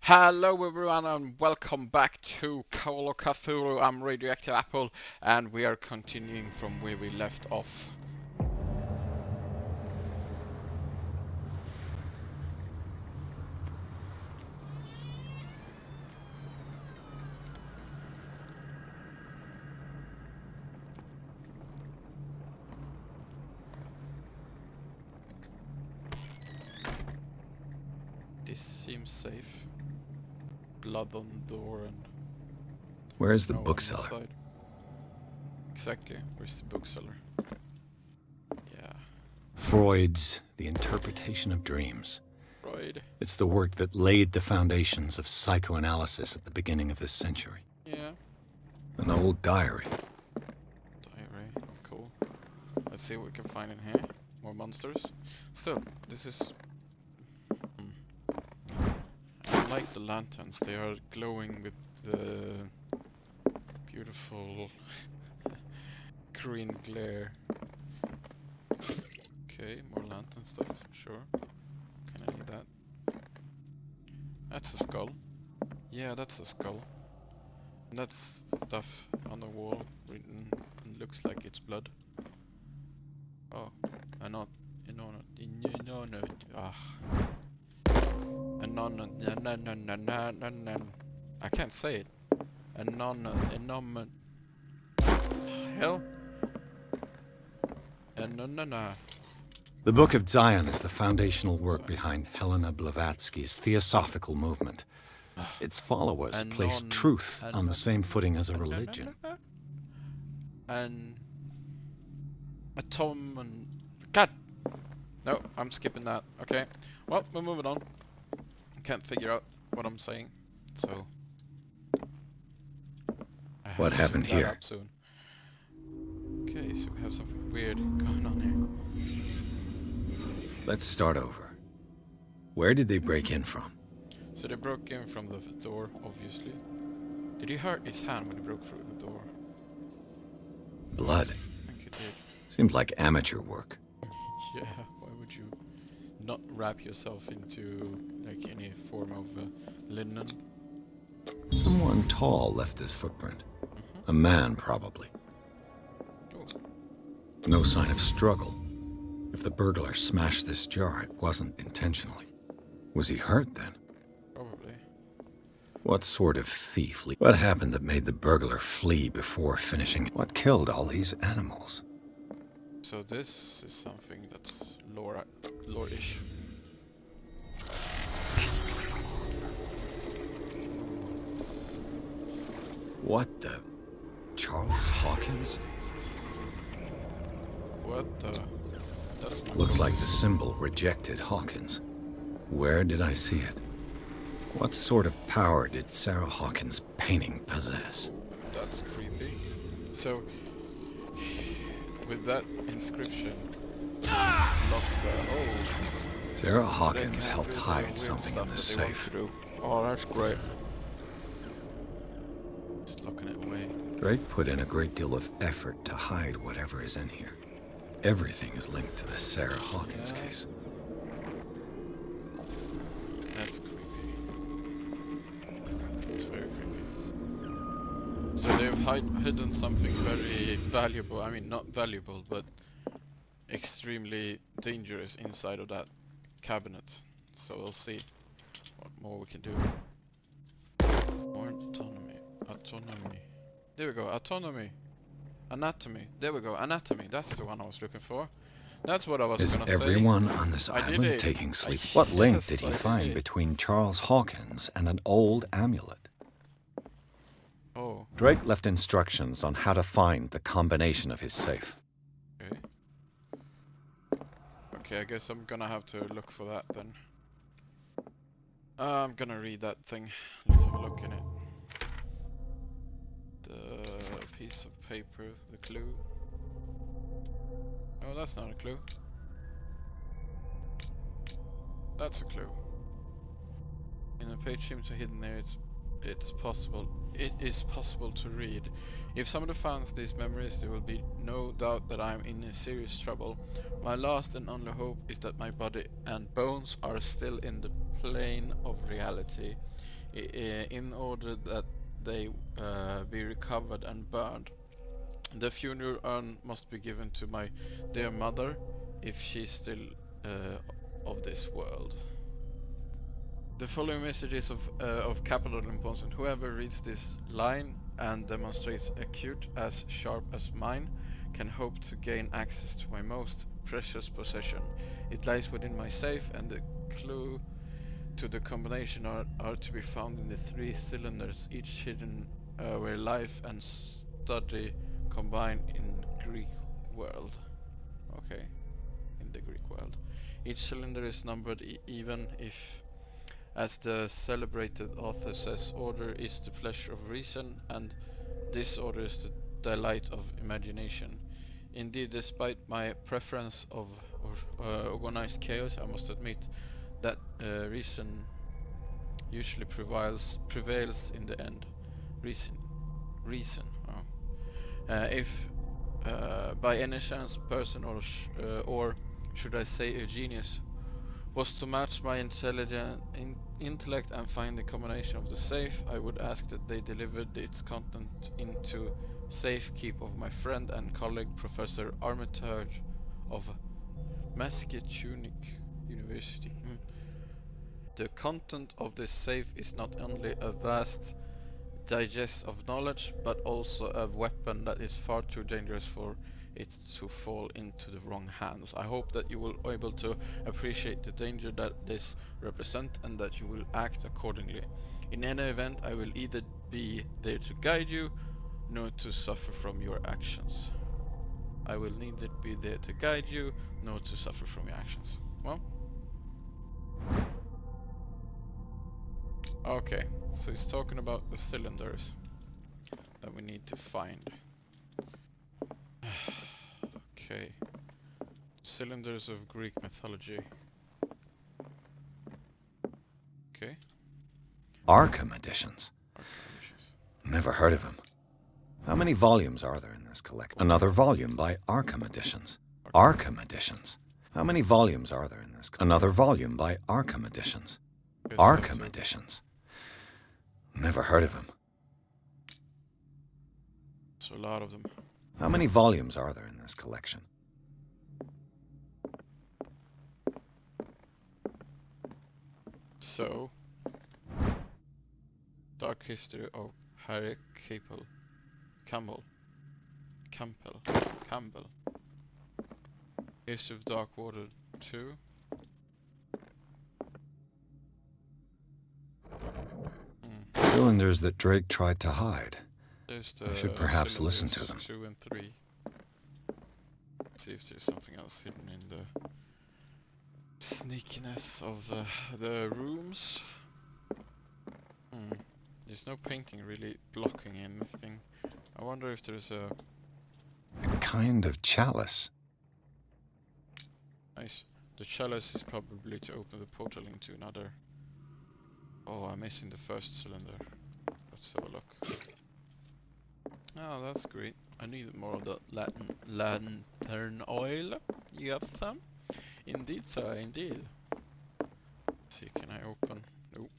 Hello everyone and welcome back to Call of Cthulhu. I'm Radioactive Apple and we are continuing from where we left off. This seems safe. Blood on the door and Where's the no one bookseller? inside. Exactly, where's the bookseller? Yeah, Freud's The Interpretation of Dreams. Freud. It's the work that laid the foundations of psychoanalysis at the beginning of this century. Yeah, An old diary. diary, cool. Let's see what we can find in here. More monsters. Still, this is... I like the lanterns, they are glowing with the beautiful green glare. Okay, more lantern stuff, sure. Kinda need that. That's a skull. Yeah, that's a skull. And that's stuff on the wall written and looks like it's blood. Oh, and not I can't say it. Hell. The Book of Zion is the foundational work behind Helena Blavatsky's Theosophical movement. Its followers placed truth on the same footing as a religion. And atom and God. No, I'm skipping that. Okay. Well, we're moving on. Can't figure out what I'm saying, so I have What to happened look that here? up soon. Okay, so we have something weird going on here. Let's start over. Where did they break in from? So they broke in from the door, obviously. Did he hurt his hand when he broke through the door? Blood. I think he did. Seems like amateur work. Yeah, why would you not wrap yourself into like any form of linen? Someone tall left his footprint. A man, probably. Oh, No sign of struggle. If the burglar smashed this jar, it wasn't intentionally. Was he hurt then? probably. What sort of thief? What happened that made the burglar flee before finishing? What killed all these animals? So this is something that's lore-ish. What the? Charles Hawkins? What the? That's not Looks cool. like the symbol rejected Hawkins. Where did I see it? What sort of power did Sarah Hawkins' painting possess? That's creepy. So, with that inscription, lock the... Oh, Sarah they Hawkins can't helped do the hide weird something stuff in the that they want safe. to do. Oh, that's great. Just locking it away. Drake put in a great deal of effort to hide whatever is in here. Everything is linked to the Sarah Hawkins Yeah. case. That's creepy. It's very creepy. So they've hidden something very valuable. I mean, not valuable, but extremely dangerous inside of that cabinet. So we'll see what more we can do. More autonomy. Autonomy. There we go. Autonomy. Anatomy. There we go. Anatomy. That's the one I was looking for. That's what I was Is gonna say. everyone on this I did island it. taking sleep? What link Yes, did he I did find it. between Charles Hawkins and an old amulet? Oh, Drake left instructions on how to find the combination of his safe. okay. Okay, I guess I'm gonna have to look for that then. I'm gonna read that thing. Let's have a look in it. The piece of paper, the clue. Oh, that's not a clue. That's a clue. In the page seems to hidden there. It's possible. It is possible to read. If someone finds these memories, there will be no doubt that I am in serious trouble. My last and only hope is that my body and bones are still in the plane of reality. in order that they be recovered and burned. The funeral urn must be given to my dear mother, if she's still of this world. The following message is of capital importance, and whoever reads this line and demonstrates acute as sharp as mine can hope to gain access to my most precious possession. It lies within my safe, and the clue to the combination are to be found in the 3 cylinders, each hidden where life and study combine in Greek world. Okay, in the Greek world. Each cylinder is numbered even if, as the celebrated author says, order is the pleasure of reason and disorder is the delight of imagination. Indeed, despite my preference of organized chaos, I must admit that reason usually prevails in the end. Reason. Oh. If by any chance a person or should I say a genius was to match my intellect and find the combination of the safe, I would ask that they delivered its content into safekeep of my friend and colleague Professor Armitage of Massachusetts University. The content of this safe is not only a vast digest of knowledge, but also a weapon that is far too dangerous for it to fall into the wrong hands. I hope that you will be able to appreciate the danger that this represents and that you will act accordingly. In any event, I will either be there to guide you, nor to suffer from your actions. I will neither be there to guide you, nor to suffer from your actions. Well. Okay, so he's talking about the cylinders that we need to find. Okay. Cylinders of Greek mythology. Okay. Arkham editions. Never heard of him. How many volumes are there in this collection? Another volume by Arkham Editions. Arkham Editions. How many volumes are there in this? Another volume by Arkham Editions. Arkham Editions. Never heard of him. So a lot of them. How many volumes are there in this collection? So, Dark History of Harry Campbell. History of Darkwater 2. Cylinders that Drake tried to hide. There's I should perhaps listen to them. 2 and 3. Let's see if there's something else hidden in the sneakiness of the rooms. There's no painting really blocking anything. I wonder if there's a kind of chalice. Nice. The chalice is probably to open the portal into another. Oh, I'm missing the first cylinder. Let's have a look. Oh, that's great. I need more of that lantern oil. You have some? Indeed, sir, indeed. Let's see, can I open? Nope.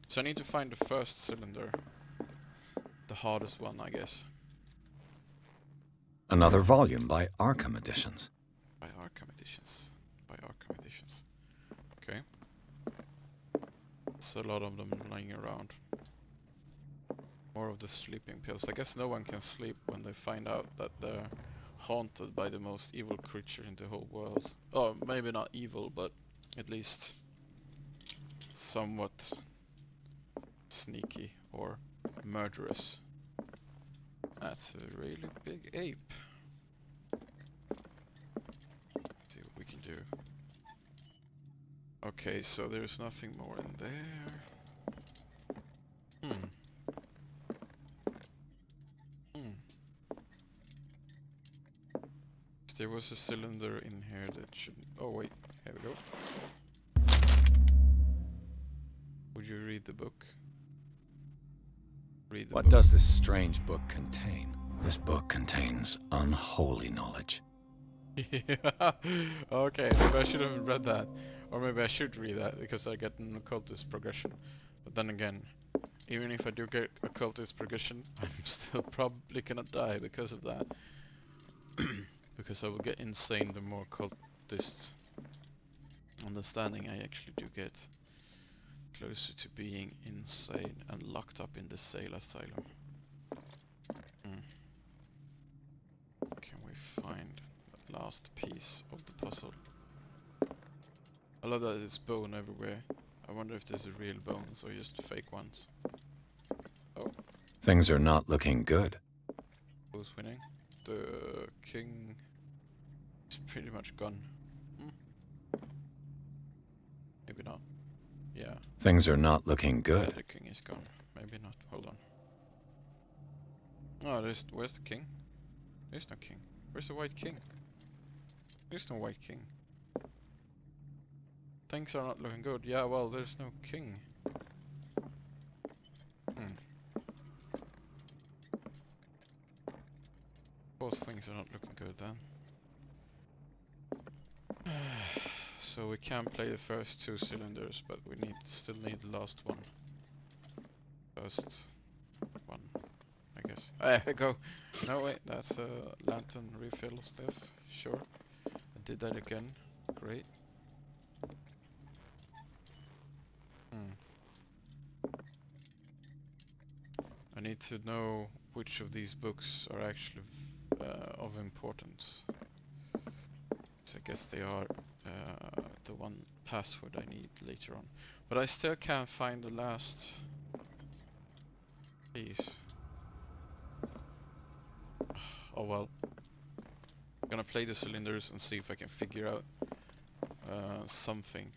So I need to find the first cylinder. The hardest one, I guess. Another volume by Arkham Editions. By Arkham Editions. Okay. There's a lot of them lying around. More of the sleeping pills. I guess no one can sleep when they find out that they're haunted by the most evil creature in the whole world. Oh, maybe not evil, but at least somewhat sneaky or murderous. That's a really big ape. Let's see what we can do. Okay, so there's nothing more in there. There was a cylinder in here that should... Oh wait, here we go. Would you read the book? Read the book. What does this strange book contain? This book contains unholy knowledge. Yeah. Okay, maybe I should have read that. Or maybe I should read that because I get an occultist progression. But then again, even if I do get occultist progression, I'm still probably gonna die because of that. Because I will get insane the more cultist understanding I actually do get. Closer to being insane and locked up in the Sail Asylum. Can we find the last piece of the puzzle? I love that it's bone everywhere. I wonder if there's real bones or just fake ones. Oh. Things are not looking good. Who's winning? The king is pretty much gone. Maybe not. Yeah. Things are not looking Yeah, good. the king is gone. Maybe not. Hold on. Oh, where's the king? There's no king. Where's the white king? There's no white king. Things are not looking good. Yeah, well, there's no king. Of course things are not looking good then. So we can play the first 2 cylinders, but we still need the last one. First one, I guess. There we go. No wait, that's a lantern refill stuff. Sure. I did that again. Great. I need to know which of these books are actually of importance. So I guess they are the one password I need later on. But I still can't find the last piece. Oh well. I'm gonna play the cylinders and see if I can figure out something.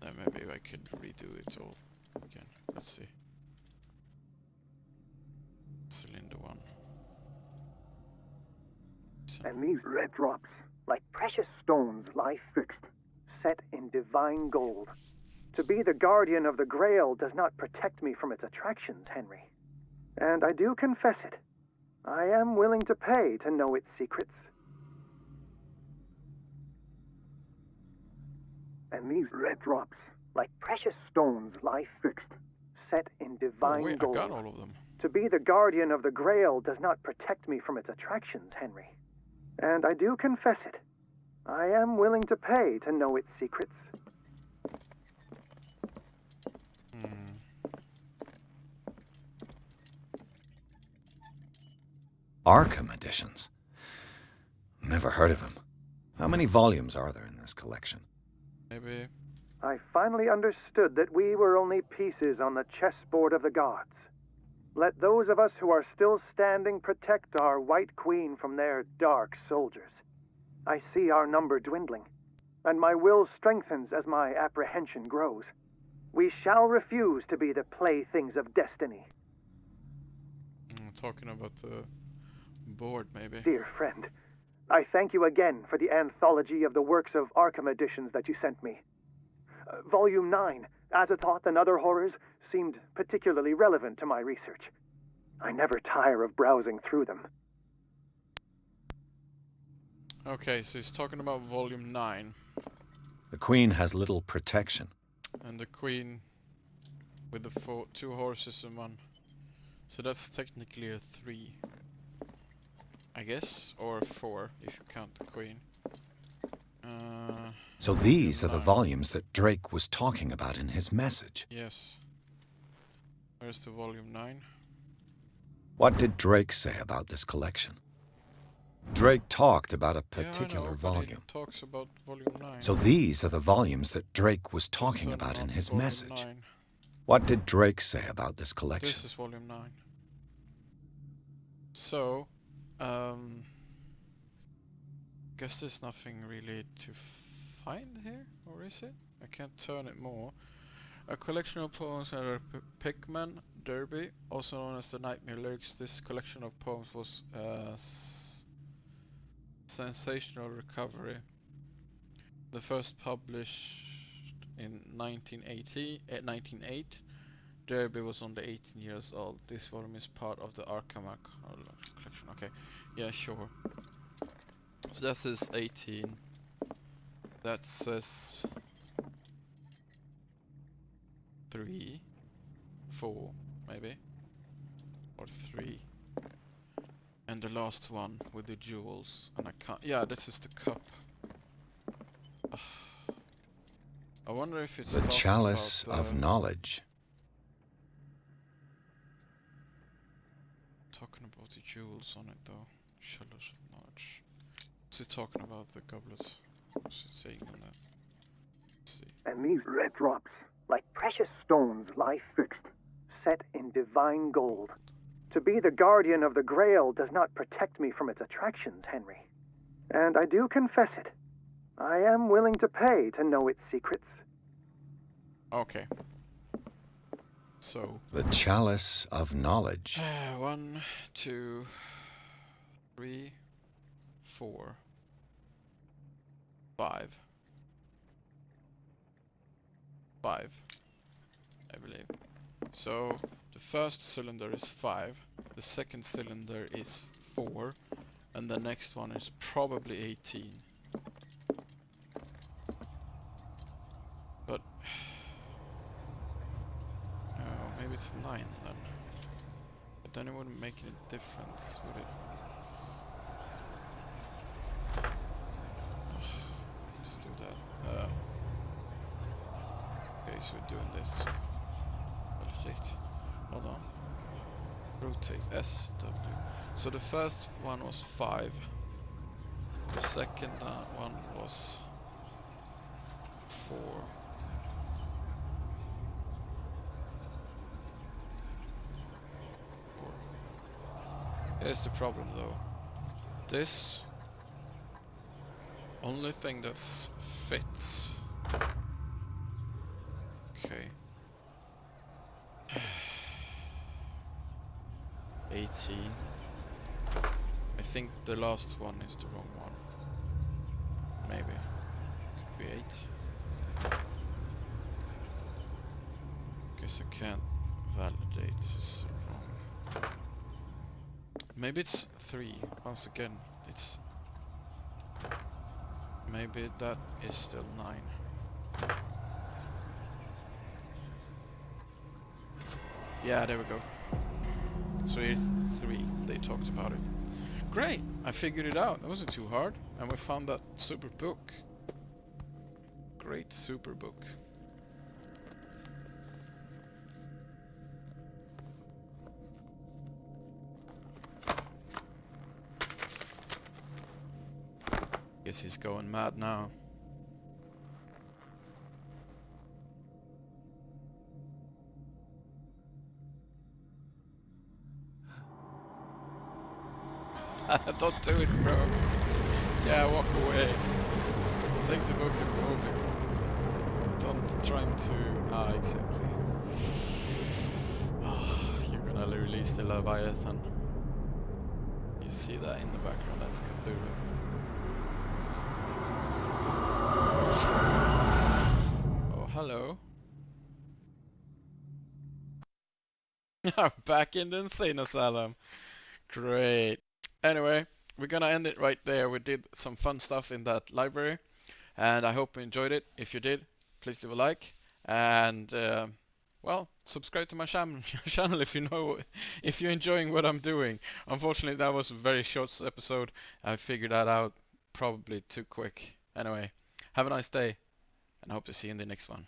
Then maybe I could redo it all again. Let's see. Cylinder 1. And these red drops, like precious stones, lie fixed, set in divine gold. To be the guardian of the Grail does not protect me from its attractions, Henry. And I do confess it. I am willing to pay to know its secrets. And these red drops, like precious stones, lie fixed, set in divine wait, gold. I got all of them. To be the guardian of the Grail does not protect me from its attractions, Henry. And I do confess it. I am willing to pay to know its secrets. Arkham editions? Never heard of them. How many volumes are there in this collection? Maybe. I finally understood that we were only pieces on the chessboard of the gods. Let those of us who are still standing protect our White Queen from their dark soldiers. I see our number dwindling, and my will strengthens as my apprehension grows. We shall refuse to be the playthings of destiny. Talking about the board, maybe. Dear friend, I thank you again for the anthology of the works of Arkham editions that you sent me. Volume 9, Azathoth and Other Horrors, seemed particularly relevant to my research. I never tire of browsing through them. Okay, so he's talking about volume 9. The Queen has little protection. And the Queen with the 2 horses and 1. So that's technically a 3. I guess, or a 4 if you count the Queen. So these are the volumes that Drake was talking about in his message. Yes. Where's the volume 9? What did Drake say about this collection? Drake talked about a particular yeah, I know, volume. But he talks about volume 9. So these are the volumes that Drake was talking Also about in not his volume message. 9. What did Drake say about this collection? This is volume 9. So, guess there's nothing really to find here, or is it? I can't turn it more. A collection of poems by Pickman Derby, also known as the Nightmare Lyrics. This collection of poems was sensational recovery. The first published in 1908. Derby was only 18 years old. This volume is part of the Arkham collection. Okay, yeah, sure. So that says 18. That says 3, 4, maybe, or 3, and the last one with the jewels. And I can't. Yeah, this is the cup. I wonder if it's The talking chalice about of knowledge. talking about the jewels on it though. Chalice of knowledge. What's it talking about? The goblets. What's it saying on that? Let's see. And these red drops, like precious stones, lie fixed, set in divine gold. To be the guardian of the Grail does not protect me from its attractions, Henry. And I do confess it. I am willing to pay to know its secrets. Okay. So. The chalice of knowledge. 1, 2, 3, 4, 5. 5, I believe. So the first cylinder is 5, the second cylinder is 4, and the next one is probably 18. But oh, maybe it's 9 then. But then it wouldn't make any difference, would it? Let's do that. Okay, so we're doing this. Rotate. Hold on. Rotate. SW. So the first one was 5. The second one was 4. Here's the problem though. This only thing that fits. Okay. 18. I think the last one is the wrong one. Maybe. Could be 8. Guess I can't validate this wrong. Maybe it's 3. Once again, it's... Maybe that is still 9. Yeah, there we go. 3, they talked about it. Great! I figured it out. That wasn't too hard. And we found that super book. Great super book. Guess he's going mad now. Don't do it, bro. Yeah, walk away. Take the book and move it. Don't try to... exactly. Oh, you're gonna release the Leviathan. You see that in the background, that's Cthulhu. Oh, hello. Back in the insane asylum. Great. Anyway, we're gonna end it right there. We did some fun stuff in that library, and I hope you enjoyed it. If you did, please leave a like, and well, subscribe to my channel if you're enjoying what I'm doing. Unfortunately, that was a very short episode. I figured that out probably too quick. Anyway, have a nice day, and I hope to see you in the next one.